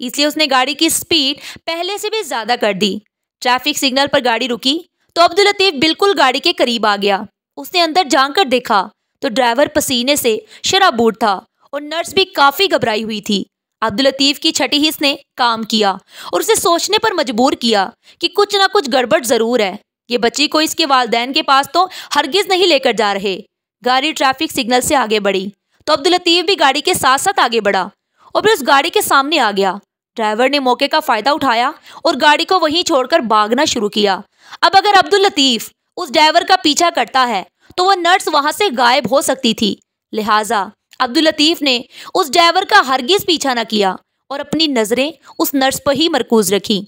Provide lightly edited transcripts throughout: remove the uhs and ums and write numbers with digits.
اس لیے اس نے گاڑی کی سپیڈ پہلے سے بھی زیادہ کر دی۔ ٹریفک سگنل پر گاڑی رکی تو عبداللطیف بالکل گاڑی کے قریب آ گیا۔ اس نے اندر جھانک کر دیکھا تو ڈرائیور پسینے سے شرابور تھا اور نرس بھی کافی گھبرائی ہوئی تھی۔ عبداللطیف کی چھٹی حس نے کام کیا اور اسے سوچنے پر مجبور کیا کہ کچھ نہ کچھ گڑبڑ ضرور ہے۔ یہ بچی کو اس کے والدین کے پاس تو ہرگز نہیں لے کر جا رہے۔ گاڑی ٹریفک سگنل سے آگے بڑھی تو عبداللطیف بھی گاڑی کے ساتھ ساتھ آگے بڑھا اور پھر اس گاڑی کے سامنے آ گیا۔ ڈرائیور نے موقع کا فائدہ اٹھایا اور گاڑی کو وہیں چھوڑ کر بھاگنا شروع کیا۔ اب اگر عبداللطیف اس ڈرائیور کا پیچھا کرتا ہے تو وہ نرس وہاں سے غائب ہو سکتی تھی، لہٰذا عبداللطیف نے اس ڈرائیور کا ہرگز پیچھا نہ کیا اور اپنی نظریں اس نرس پر ہی مرکوز رکھی۔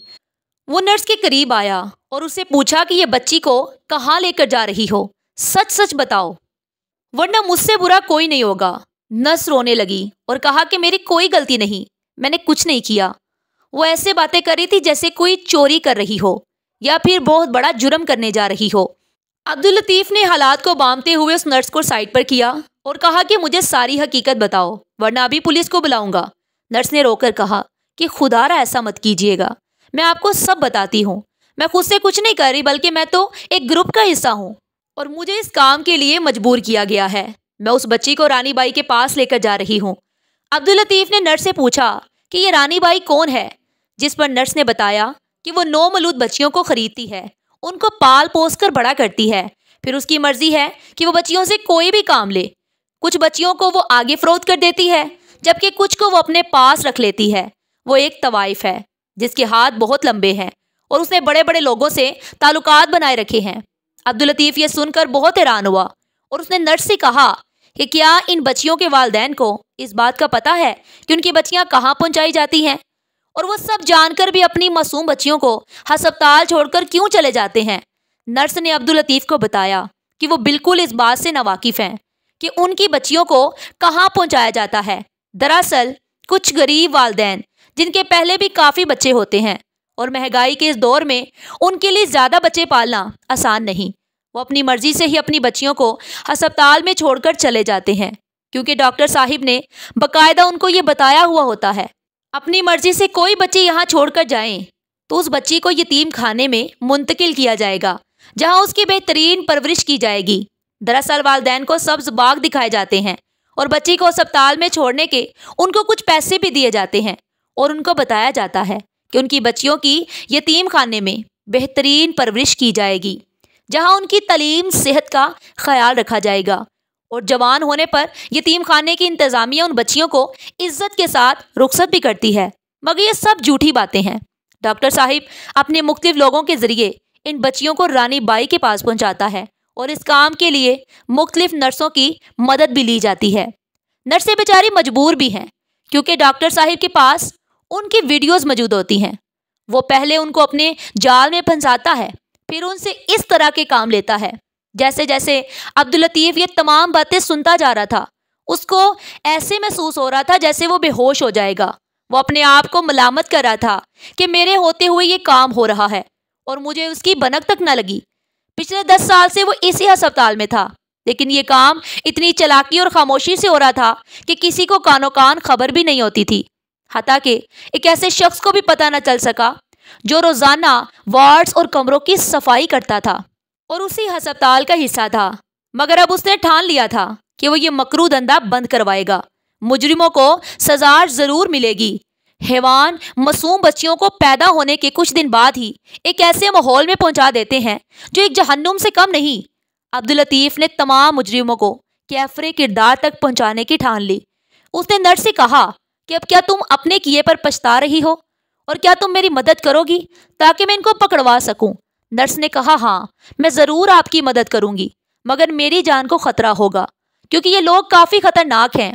وہ نرس کے قریب آیا اور اسے پوچھا کہ یہ بچی کو کہاں لے کر جا رہی ہو، سچ سچ بتاؤ ورنہ مجھ سے برا کوئی نہیں ہوگا۔ نرس رونے لگی اور کہا کہ میری کوئی غلطی نہیں، میں نے کچھ نہیں کیا۔ وہ ایسے باتیں کر رہی تھی جیسے کوئی چوری کر رہی ہو یا پھر بہت بڑا جرم کرنے جا رہی ہو۔ عبداللطیف نے حالات کو بامتے ہوئے اس نرس کو سائڈ پر کیا اور کہا کہ مجھے ساری حقیقت بتاؤ ورنہ ابھی پولیس کو بلاؤں گا۔ نرس نے رو کر کہا کہ خدا را ایسا مت کیجیے گا، میں آپ کو سب بتاتی ہوں۔ میں خود سے کچھ نہیں کر رہی بلکہ میں تو ایک گروپ کا حصہ ہوں اور مجھے اس کام کے لیے مجبور کیا گیا ہے۔ میں اس بچی کو رانی بائی کے پاس لے کر جا رہی ہوں۔ عبداللطیف نے نرس سے پوچھا کہ یہ رانی بائی کون ہے، جس پر نرس نے بتایا کہ وہ نومولود بچیوں کو خریدتی ہے، ان کو پال پوس کر بڑا کرتی ہے، پھر اس کی مرضی ہے کہ وہ بچیوں سے کوئی بھی کام لے۔ کچھ بچیوں کو وہ آگے فروخت کر دیتی ہے جبکہ کچھ کو وہ اپنے پاس رکھ لیتی ہے۔ وہ ایک طوائف ہے جس کے ہاتھ بہت لمبے ہیں اور اس نے بڑے بڑے لوگوں سے تعلقات بنائے رکھے ہیں۔ عبداللطیف یہ سن کر بہت حیران ہوا اور اس نے نرس سے کہا کہ کیا ان بچیوں کے والدین کو اس بات کا پتہ ہے کہ ان کی بچیاں کہاں پہنچائی جاتی ہیں، اور وہ سب جان کر بھی اپنی معصوم بچیوں کو ہسپتال چھوڑ کر کیوں چلے جاتے ہیں؟ نرس نے عبداللطیف کو بتایا کہ وہ بالکل اس بات سے ناواقف ہیں کہ ان کی بچیوں کو کہاں پہنچایا جاتا ہے۔ دراصل کچھ غریب والدین جن کے پہلے بھی کافی بچے ہوتے ہیں اور مہنگائی کے اس دور میں ان کے لیے زیادہ بچے پالنا آسان نہیں، وہ اپنی مرضی سے ہی اپنی بچیوں کو ہسپتال میں چھوڑ کر چلے جاتے ہیں کیونکہ ڈاکٹر صاحب نے باقاعدہ ان کو یہ بتایا ہوا ہوتا ہے اپنی مرضی سے کوئی بچی یہاں چھوڑ کر جائیں تو اس بچی کو یتیم خانے میں منتقل کیا جائے گا جہاں اس کی بہترین پرورش کی جائے گی۔ دراصل والدین کو سبز باغ دکھائے جاتے ہیں اور بچی کو ہسپتال میں چھوڑنے کے ان کو کچھ پیسے بھی دیے جاتے ہیں اور ان کو بتایا جاتا ہے کہ ان کی بچیوں کی یتیم خانے میں بہترین پرورش کی جائے گی جہاں ان کی تعلیم صحت کا خیال رکھا جائے گا، اور جوان ہونے پر یتیم خانے کی انتظامیہ ان بچیوں کو عزت کے ساتھ رخصت بھی کرتی ہے، مگر یہ سب جھوٹی باتیں ہیں۔ ڈاکٹر صاحب اپنے مختلف لوگوں کے ذریعے ان بچیوں کو رانی بائی کے پاس پہنچاتا ہے اور اس کام کے لیے مختلف نرسوں کی مدد بھی لی جاتی ہے۔ نرسیں بیچاری مجبور بھی ہیں کیونکہ ڈاکٹر صاحب کے پاس ان کی ویڈیوز موجود ہوتی ہیں۔ وہ پہلے ان کو اپنے جال میں پھنساتا ہے، پھر ان سے اس طرح کے کام لیتا ہے۔ جیسے جیسے عبداللطیف یہ تمام باتیں سنتا جا رہا تھا، اس کو ایسے محسوس ہو رہا تھا جیسے وہ بے ہوش ہو جائے گا۔ وہ اپنے آپ کو ملامت کر رہا تھا کہ میرے ہوتے ہوئے یہ کام ہو رہا ہے اور مجھے اس کی بھنک تک نہ لگی۔ پچھلے 10 سال سے وہ اسی ہسپتال میں تھا، لیکن یہ کام اتنی چلاکی اور خاموشی سے ہو رہا تھا کہ کسی کو کانو کان خبر بھی نہیں ہوتی تھی، حتیٰ کہ ایک ایسے شخص کو بھی پتہ نہ چل سکا جو روزانہ وارڈز اور کمروں کی صفائی کرتا تھا اور اسی ہسپتال کا حصہ تھا۔ مگر اب اس نے ٹھان لیا تھا کہ وہ یہ مکروہ دھندا بند کروائے گا۔ مجرموں کو سزا ضرور ملے گی۔ حیوان معصوم بچیوں کو پیدا ہونے کے کچھ دن بعد ہی ایک ایسے ماحول میں پہنچا دیتے ہیں جو ایک جہنم سے کم نہیں۔ عبداللطیف نے تمام مجرموں کو کیفر کردار تک پہنچانے کی ٹھان لی۔ اس نے نرس سے کہا کہ اب کیا تم اپنے کیے پر پچھتا رہی ہو اور کیا تم میری مدد کرو گی تاکہ میں ان کو پکڑوا سکوں؟ نرس نے کہا ہاں، میں ضرور آپ کی مدد کروں گی، مگر میری جان کو خطرہ ہوگا کیونکہ یہ لوگ کافی خطرناک ہیں،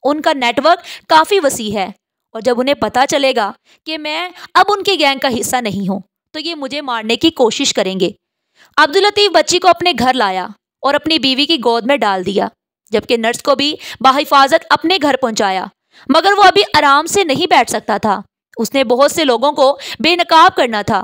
ان کا نیٹ ورک کافی وسیع ہے اور جب انہیں پتہ چلے گا کہ میں اب ان کی گینگ کا حصہ نہیں ہوں تو یہ مجھے مارنے کی کوشش کریں گے۔ عبداللطیف بچی کو اپنے گھر لایا اور اپنی بیوی کی گود میں ڈال دیا، جبکہ نرس کو بھی بحفاظت اپنے گھر پہنچایا، مگر وہ ابھی آرام سے نہیں بیٹھ سکتا تھا۔ اس نے بہت سے لوگوں کو بے نقاب کرنا تھا۔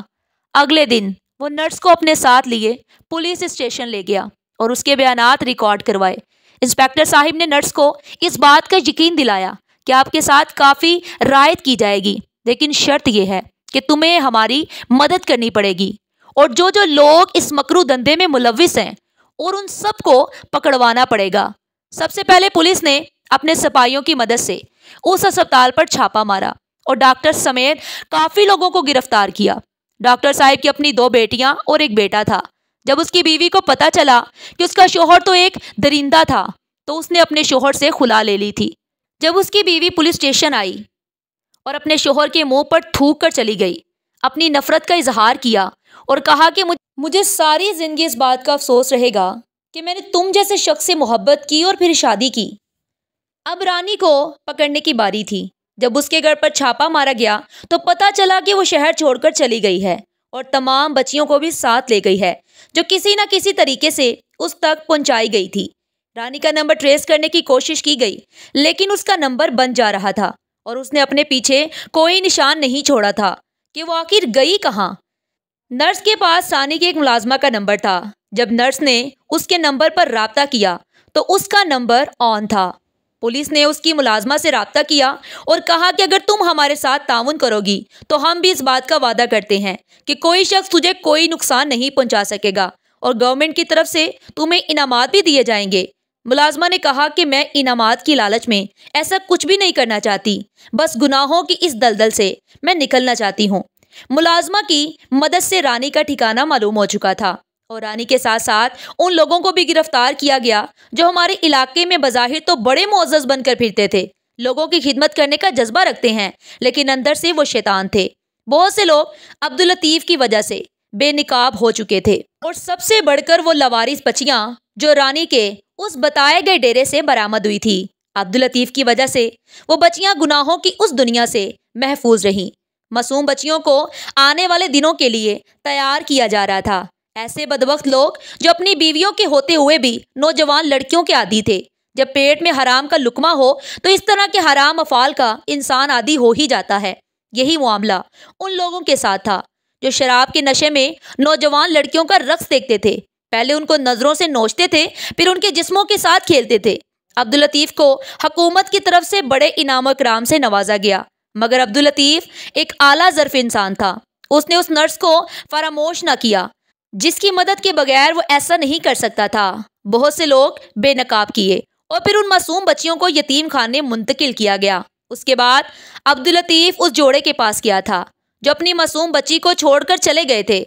اگلے دن وہ نرس کو اپنے ساتھ لیے پولیس اسٹیشن لے گیا اور اس کے بیانات ریکارڈ کروائے۔ انسپیکٹر صاحب نے نرس کو اس بات کا یقین دلایا کہ آپ کے ساتھ کافی رعایت کی جائے گی لیکن شرط یہ ہے کہ تمہیں ہماری مدد کرنی پڑے گی، اور جو جو لوگ اس مکرو دندے میں ملوث ہیں اور ان سب کو پکڑوانا پڑے گا۔ سب سے پہلے پولیس نے اپنے سپاہیوں کی مدد سے اس اسپتال پر چھاپا مارا اور ڈاکٹر سمیت کافی لوگوں کو گرفتار کیا۔ ڈاکٹر صاحب کی اپنی 2 بیٹیاں اور ایک بیٹا تھا۔ جب اس کی بیوی کو پتا چلا کہ اس کا شوہر تو ایک درندہ تھا تو اس نے اپنے شوہر سے خلا لے لی تھی۔ جب اس کی بیوی پولیس اسٹیشن آئی اور اپنے شوہر کے منہ پر تھوک کر چلی گئی، اپنی نفرت کا اظہار کیا اور کہا کہ مجھے ساری زندگی اس بات کا افسوس رہے گا کہ میں نے تم جیسے شخص سے محبت کی اور پھر شادی کی۔ اب رانی کو پکڑنے کی باری تھی۔ جب اس کے گھر پر چھاپا مارا گیا تو پتا چلا کہ وہ شہر چھوڑ کر چلی گئی ہے اور تمام بچیوں کو بھی ساتھ لے گئی ہے جو کسی نہ کسی طریقے سے اس تک پہنچائی گئی تھی۔ رانی کا نمبر ٹریس کرنے کی کوشش کی گئی لیکن اس کا نمبر بند جا رہا تھا اور اس نے اپنے پیچھے کوئی نشان نہیں چھوڑا تھا کہ وہ آخر گئی کہاں۔ نرس کے پاس ثانی کی ایک ملازمہ کا نمبر تھا۔ جب نرس نے اس کے نمبر پر رابطہ کیا تو اس کا نمبر آن تھا۔ پولیس نے اس کی ملازمہ سے رابطہ کیا اور کہا کہ اگر تم ہمارے ساتھ تعاون کرو گی تو ہم بھی اس بات کا وعدہ کرتے ہیں کہ کوئی شخص تجھے کوئی نقصان نہیں پہنچا سکے گا اور گورنمنٹ کی طرف سے تمہیں انعامات بھی دیے جائیں گے۔ ملازمہ نے کہا کہ میں انعامات کی لالچ میں ایسا کچھ بھی نہیں کرنا چاہتی، بس گناہوں کی اس دلدل سے میں نکلنا چاہتی ہوں۔ ملازمہ کی مدد سے رانی کا ٹھکانہ معلوم ہو چکا تھا اور رانی کے ساتھ ساتھ ان لوگوں کو بھی گرفتار کیا گیا جو ہمارے علاقے میں بظاہر تو بڑے معزز بن کر پھرتے تھے، لوگوں کی خدمت کرنے کا جذبہ رکھتے ہیں، لیکن اندر سے وہ شیطان تھے۔ بہت سے لوگ عبداللطیف کی وجہ سے بے نقاب ہو چکے تھے اور سب سے بڑھ کر وہ لوارث بچیاں جو رانی کے اس بتائے گئے ڈیرے سے برآمد ہوئی تھی۔ عبداللطیف کی وجہ سے وہ بچیاں گناہوں کی اس دنیا سے محفوظ رہیں۔ معصوم بچیوں کو آنے والے دنوں کے لیے تیار کیا جا رہا تھا۔ ایسے بدبخت لوگ جو اپنی بیویوں کے ہوتے ہوئے بھی نوجوان لڑکیوں کے عادی تھے۔ جب پیٹ میں حرام کا لقمہ ہو تو اس طرح کے حرام افعال کا انسان عادی ہو ہی جاتا ہے۔ یہی معاملہ ان لوگوں کے ساتھ تھا جو شراب کے نشے میں نوجوان لڑکیوں کا رقص دیکھتے تھے، پہلے ان کو نظروں سے نوچتے تھے، پھر ان کے جسموں کے ساتھ کھیلتے تھے۔ عبداللطیف کو حکومت کی طرف سے بڑے انعام و اکرام سے نوازا گیا، مگر عبداللطیف ایک اعلیٰ ظرف انسان تھا۔ اس نے اس نرس کو فراموش نہ کیا جس کی مدد کے بغیر وہ ایسا نہیں کر سکتا تھا۔ بہت سے لوگ بے نقاب کیے اور پھر ان معصوم بچیوں کو یتیم خانے منتقل کیا گیا۔ اس کے بعد عبداللطیف اس جوڑے کے پاس گیا تھا جو اپنی معصوم بچی کو چھوڑ کر چلے گئے تھے۔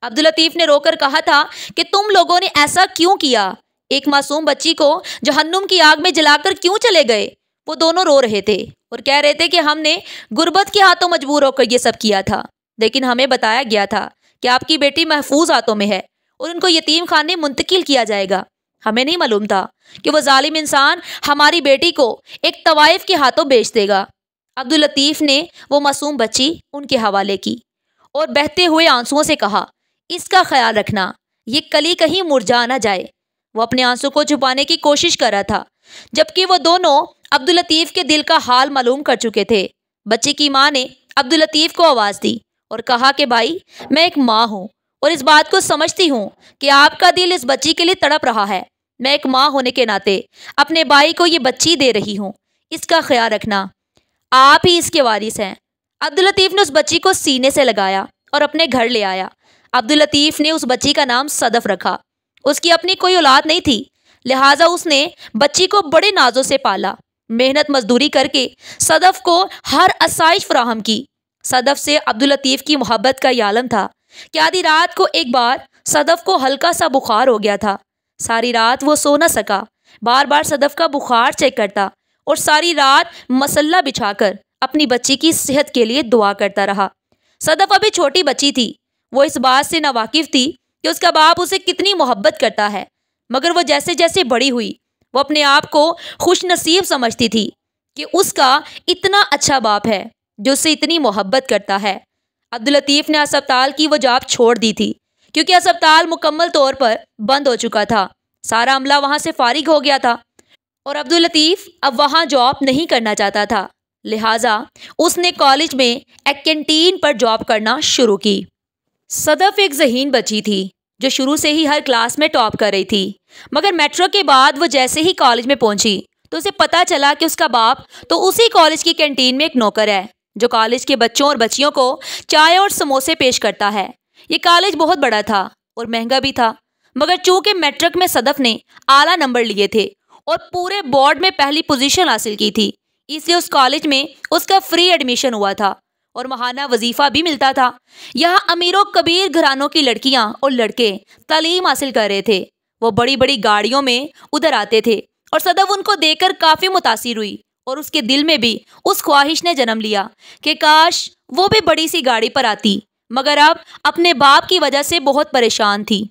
عبداللطیف نے رو کر کہا تھا کہ تم لوگوں نے ایسا کیوں کیا؟ ایک معصوم بچی کو جہنم کی آگ میں جلا کر کیوں چلے گئے؟ وہ دونوں رو رہے تھے اور کہہ رہے تھے کہ ہم نے غربت کے ہاتھوں مجبور ہو کر یہ سب کیا تھا، لیکن ہمیں بتایا گیا تھا کہ آپ کی بیٹی محفوظ ہاتھوں میں ہے اور ان کو یتیم خانے منتقل کیا جائے گا۔ ہمیں نہیں معلوم تھا کہ وہ ظالم انسان ہماری بیٹی کو ایک طوائف کے ہاتھوں بیچ دے گا۔ عبداللطیف نے وہ معصوم بچی ان کے حوالے کی اور بہتے ہوئے آنسوؤں سے کہا، اس کا خیال رکھنا، یہ کلی کہیں مرجھا نہ جائے۔ وہ اپنے آنسو کو چھپانے کی کوشش کر رہا تھا، جبکہ وہ دونوں عبداللطیف کے دل کا حال معلوم کر چکے تھے۔ بچی کی ماں نے عبداللطیف کو آواز دی اور کہا کہ بھائی، میں ایک ماں ہوں اور اس بات کو سمجھتی ہوں کہ آپ کا دل اس بچی کے لیے تڑپ رہا ہے۔ میں ایک ماں ہونے کے ناطے اپنے بھائی کو یہ بچی دے رہی ہوں، اس کا خیال رکھنا، آپ ہی اس کے وارث ہیں۔ عبداللطیف نے اس بچی کو سینے سے لگایا اور اپنے گھر لے آیا۔ عبداللطیف نے اس بچی کا نام صدف رکھا۔ اس کی اپنی کوئی اولاد نہیں تھی، لہٰذا اس نے بچی کو بڑے نازوں سے پالا، محنت مزدوری کر کے صدف کو ہر آسائش فراہم کی۔ صدف سے عبداللطیف کی محبت کا یہ عالم تھا کہ آدھی رات کو ایک بار صدف کو ہلکا سا بخار ہو گیا تھا۔ ساری رات وہ سو نہ سکا، بار بار صدف کا بخار چیک کرتا اور ساری رات مسلح بچھا کر اپنی بچی کی صحت کے لیے دعا کرتا رہا۔ صدف ابھی چھوٹی بچی تھی، وہ اس بات سے ناواقف تھی کہ اس کا باپ اسے کتنی محبت کرتا ہے، مگر وہ جیسے جیسے بڑی ہوئی وہ اپنے آپ کو خوش نصیب سمجھتی تھی کہ اس کا اتنا اچھا باپ ہے جو اسے اتنی محبت کرتا ہے۔ عبداللطیف نے ہسپتال کی وہ جاب چھوڑ دی تھی کیونکہ ہسپتال مکمل طور پر بند ہو چکا تھا، سارا عملہ وہاں سے فارغ ہو گیا تھا اور عبداللطیف اب وہاں جاب نہیں کرنا چاہتا تھا، لہٰذا اس نے کالج میں ایک کینٹین پر جاب کرنا شروع کی۔ صدف ایک ذہین بچی تھی جو شروع سے ہی ہر کلاس میں ٹاپ کر رہی تھی، مگر میٹرو کے بعد وہ جیسے ہی کالج میں پہنچی تو اسے پتا چلا کہ اس کا باپ تو اسی کالج کی کینٹین میں ایک نوکر ہے جو کالج کے بچوں اور بچیوں کو چائے اور سموسے پیش کرتا ہے۔ یہ کالج بہت بڑا تھا اور مہنگا بھی تھا، مگر چونکہ میٹرک میں صدف نے اعلیٰ نمبر لیے تھے اور پورے بورڈ میں پہلی پوزیشن حاصل کی تھی، اس لیے اس کالج میں اس کا فری ایڈمیشن ہوا تھا اور ماہانہ وظیفہ بھی ملتا تھا۔ یہاں امیر و کبیر گھرانوں کی لڑکیاں اور لڑکے تعلیم حاصل کر رہے تھے۔ وہ بڑی بڑی گاڑیوں میں ادھر آتے تھے اور صدف ان کو دیکھ کر کافی متاثر ہوئی اور اس کے دل میں بھی اس خواہش نے جنم لیا کہ کاش وہ بھی بڑی سی گاڑی پر آتی، مگر اب اپنے باپ کی وجہ سے بہت پریشان تھی۔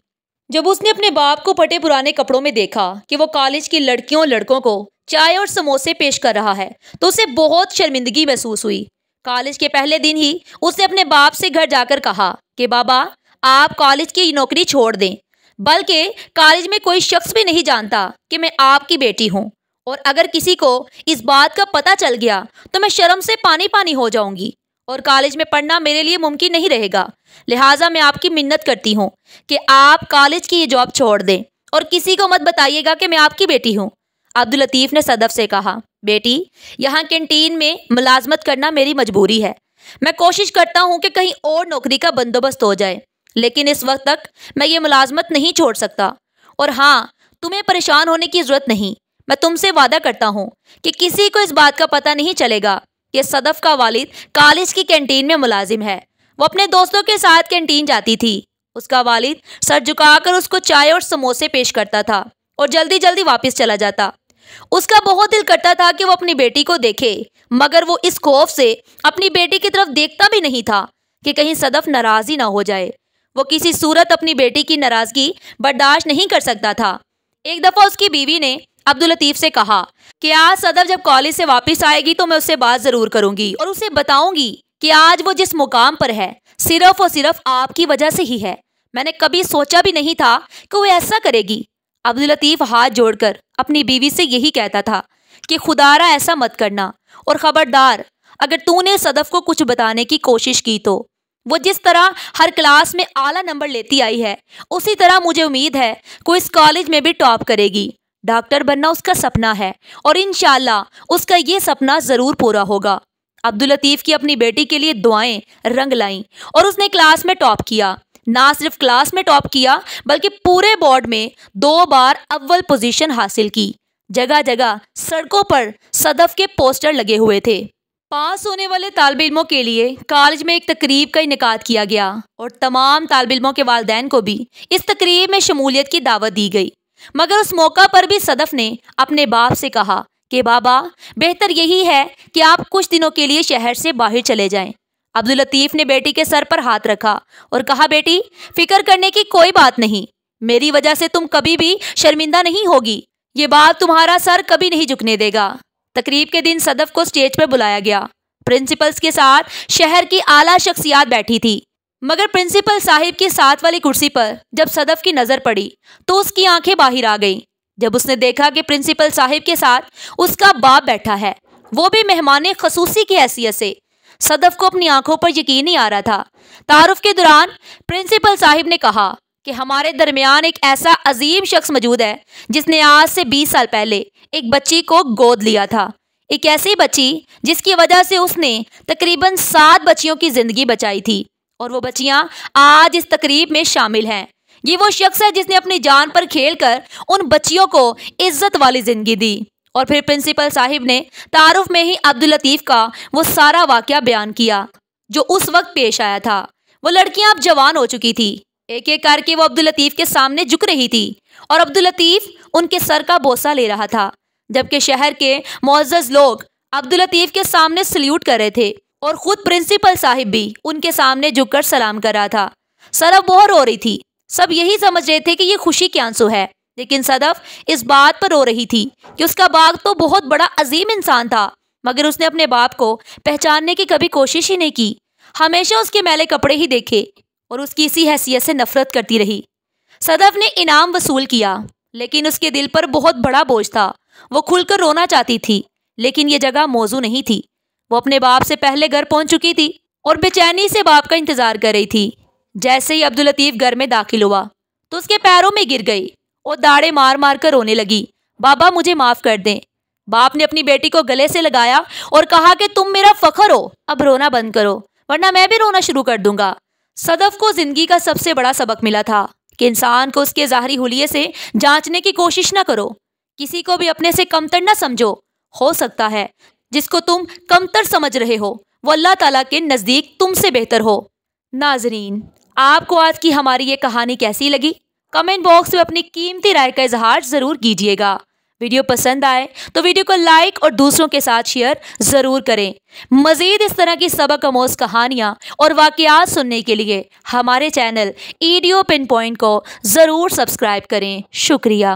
جب اس نے اپنے باپ کو پھٹے پرانے کپڑوں میں دیکھا کہ وہ کالج کی لڑکیوں اور لڑکوں کو چائے اور سموسے پیش کر رہا ہے تو اسے بہت شرمندگی محسوس ہوئی۔ کالج کے پہلے دن ہی اس نے اپنے باپ سے گھر جا کر کہا کہ بابا، آپ کالج کی نوکری چھوڑ دیں، بلکہ کالج میں کوئی شخص بھی نہیں جانتا کہ میں آپ کی بیٹی ہوں، اور اگر کسی کو اس بات کا پتہ چل گیا تو میں شرم سے پانی پانی ہو جاؤں گی اور کالج میں پڑھنا میرے لیے ممکن نہیں رہے گا۔ لہٰذا میں آپ کی منت کرتی ہوں کہ آپ کالج کی یہ جاب چھوڑ دیں اور کسی کو مت بتائیے گا کہ میں آپ کی بیٹی ہوں۔ عبداللطیف نے صدف سے کہا، بیٹی، یہاں کینٹین میں ملازمت کرنا میری مجبوری ہے۔ میں کوشش کرتا ہوں کہ کہیں اور نوکری کا بندوبست ہو جائے، لیکن اس وقت تک میں یہ ملازمت نہیں چھوڑ سکتا۔ اور ہاں، تمہیں پریشان ہونے کی ضرورت نہیں۔ میں تم سے وعدہ کرتا ہوں کہ کسی کو اس بات کا پتہ نہیں چلے گا کہ صدف کا والد کالج کی کینٹین میں ملازم ہے۔ وہ اپنے دوستوں کے ساتھ کینٹین جاتی تھی۔ اس کا والد سر جھکا کر اس کو چائے اور سموسے پیش کرتا تھا اور جلدی جلدی واپس چلا جاتا۔ اس کا بہت دل کرتا تھا کہ وہ اپنی بیٹی کو دیکھے، مگر وہ اس خوف سے اپنی بیٹی کی طرف دیکھتا بھی نہیں تھا کہ کہیں صدف ناراض ہی نہ ہو جائے۔ وہ کسی صورت اپنی بیٹی کی ناراضگی برداشت نہیں کر سکتا تھا۔ ایک دفعہ اس کی بیوی نے عبداللطیف سے کہا کہ آج صدف جب کالج سے واپس آئے گی تو میں اس سے بات ضرور کروں گی اور اسے بتاؤں گی کہ آج وہ جس مقام پر ہے صرف اور صرف آپ کی وجہ سے ہی ہے۔ میں نے کبھی سوچا بھی نہیں تھا کہ وہ ایسا کرے گی۔ عبداللطیف ہاتھ جوڑ کر اپنی بیوی سے یہی کہتا تھا کہ خدارا ایسا مت کرنا، اور خبردار اگر تو نے صدف کو کچھ بتانے کی کوشش کی تو وہ جس طرح ہر کلاس میں اعلیٰ نمبر لیتی آئی ہے اسی طرح مجھے امید ہے کہ اس کالج میں بھی ٹاپ کرے گی۔ ڈاکٹر بننا اس کا سپنا ہے اور انشاءاللہ اس کا یہ سپنا ضرور پورا ہوگا۔ عبداللطیف کی اپنی بیٹی کے لیے دعائیں رنگ لائیں اور اس نے کلاس میں ٹاپ کیا۔ نہ صرف کلاس میں ٹاپ کیا بلکہ پورے بورڈ میں 2 بار اول پوزیشن حاصل کی۔ جگہ جگہ سڑکوں پر صدف کے پوسٹر لگے ہوئے تھے۔ پاس ہونے والے طالب علموں کے لیے کالج میں ایک تقریب کا انعقاد کیا گیا اور تمام طالب علموں کے والدین کو بھی اس تقریب میں شمولیت کی دعوت دی گئی، مگر اس موقع پر بھی صدف نے اپنے باپ سے کہا کہ بابا، بہتر یہی ہے کہ آپ کچھ دنوں کے لیے شہر سے باہر چلے جائیں۔ عبداللطیف نے بیٹی کے سر پر ہاتھ رکھا اور کہا، بیٹی، فکر کرنے کی کوئی بات نہیں، میری وجہ سے تم کبھی بھی شرمندہ نہیں ہوگی، یہ بات تمہارا سر کبھی نہیں جھکنے دے گا۔ تقریب کے دن صدف کو اسٹیج پر بلایا گیا۔ پرنسپلز کے ساتھ شہر کی اعلیٰ شخصیات بیٹھی تھی، مگر پرنسپل صاحب کی ساتھ والی کرسی پر جب صدف کی نظر پڑی تو اس کی آنکھیں باہر آ گئیں۔ جب اس نے دیکھا کہ پرنسپل صاحب کے ساتھ اس کا باپ بیٹھا ہے، وہ بھی مہمان خصوصی کی حیثیت سے، صدف کو اپنی آنکھوں پر یقین نہیں آ رہا تھا۔ تعارف کے دوران پرنسپل صاحب نے کہا کہ ہمارے درمیان ایک ایسا عظیم شخص موجود ہے جس نے آج سے 20 سال پہلے ایک بچی کو گود لیا تھا، ایک ایسی بچی جس کی وجہ سے اس نے تقریباً 7 بچیوں کی زندگی بچائی تھی، اور وہ بچیاں آج اس تقریب میں شامل ہیں۔ یہ وہ شخص ہے جس نے اپنی جان پر کھیل کر ان بچیوں کو عزت والی زندگی دی۔ اور پھر پرنسپل صاحب نے تعارف میں ہی عبداللطیف کا وہ سارا واقعہ بیان کیا جو اس وقت پیش آیا تھا۔ وہ لڑکیاں اب جوان ہو چکی تھی، ایک ایک کر کے وہ عبداللطیف کے سامنے جھک رہی تھی اور عبداللطیف ان کے سر کا بوسہ لے رہا تھا، جبکہ شہر کے معزز لوگ عبداللطیف کے سامنے سلیوٹ کر رہے تھے اور خود پرنسپل صاحب بھی ان کے سامنے جھک کر سلام کر رہا تھا۔ صدف بہت رو رہی تھی۔ سب یہی سمجھ رہے تھے کہ یہ خوشی کے آنسو ہے، لیکن صدف اس بات پر رو رہی تھی کہ اس کا باپ تو بہت بڑا عظیم انسان تھا، مگر اس نے اپنے باپ کو پہچاننے کی کبھی کوشش ہی نہیں کی، ہمیشہ اس کے میلے کپڑے ہی دیکھے اور اس کی اسی حیثیت سے نفرت کرتی رہی۔ صدف نے انعام وصول کیا، لیکن اس کے دل پر بہت بڑا بوجھ تھا۔ وہ کھل کر رونا چاہتی تھی، لیکن یہ جگہ موزوں نہیں تھی۔ وہ اپنے باپ سے پہلے گھر پہنچ چکی تھی اور بے چینی سے باپ کا انتظار کر رہی تھی۔ جیسے ہی عبداللطیف گھر میں داخل ہوا تو اس کے پیروں میں گر گئی اور داڑے مار مار کر رونے لگی۔ بابا، مجھے معاف کر دیں، باپ نے اپنی بیٹی کو گلے سے لگایا اور کہا کہ تم میرا فخر ہو، اب رونا بند کرو ورنہ میں بھی رونا شروع کر دوں گا۔ صدف کو زندگی کا سب سے بڑا سبق ملا تھا کہ انسان کو اس کے ظاہری حلیے سے جانچنے کی کوشش نہ کرو، کسی کو بھی اپنے سے کمتر نہ سمجھو۔ ہو سکتا ہے جس کو تم کمتر سمجھ رہے ہو وہ اللہ تعالیٰ کے نزدیک تم سے بہتر ہو۔ ناظرین، آپ کو آج کی ہماری یہ کہانی کیسی لگی؟ کمنٹ باکس میں اپنی قیمتی رائے کا اظہار ضرور کیجیے گا۔ ویڈیو پسند آئے تو ویڈیو کو لائک اور دوسروں کے ساتھ شیئر ضرور کریں۔ مزید اس طرح کی سبق آموز کہانیاں اور واقعات سننے کے لیے ہمارے چینل ایڈیو پن پوائنٹ کو ضرور سبسکرائب کریں۔ شکریہ۔